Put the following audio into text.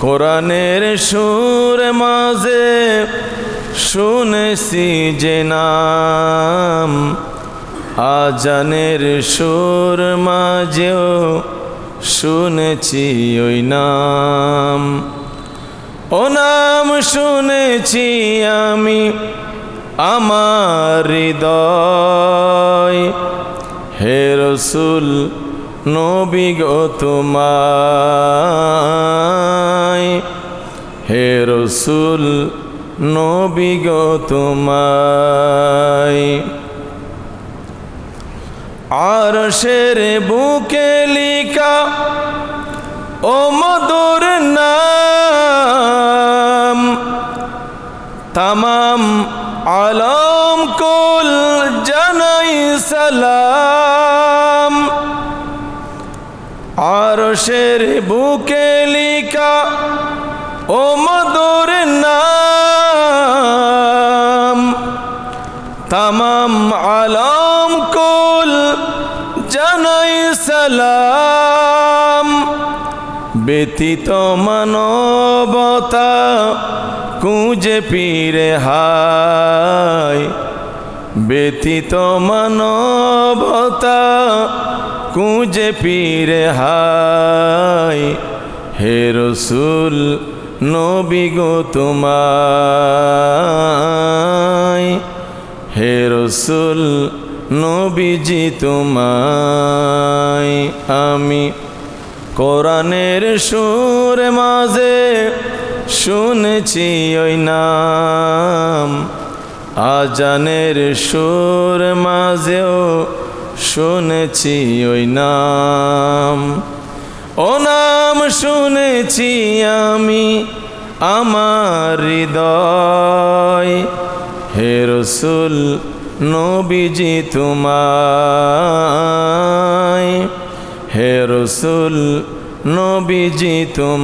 কোরআনের সুর মাঝে শুনেছি যে নাম, আজানের সুর মাঝেও শুনেছি ওই নাম। ও নাম শুনেছি আমি আমার হৃদয়, হে রসুল নবী গো তোমায়, হে রসুল নবী গো তোমায়। আরশের বুকে লিখা ও মধুর নাম, তামাম আলম কুল জানাই সালাম। আরশের বুকে লিখা ও মধুর নাম, তামাম আলম কুল জানাই সালাম। ব্যতীত মানবতা কুঁজে পীরে হায়, ব্যতীত মানবতা কুঁজে পীরে হায়, হে রসুল নবী গো তোমায়, হে রসুল নবীজি তোমায়। আমি কোরআনের সুর মাঝে শুনেছি ওই নাম, আজানের সুর মাঝেও শুনেছি ওই নাম। ও নাম শুনেছি আমি আমার হৃদয়, হে রসুল নবীজি তোমায়, হে রসুল নবীজি তোমায়।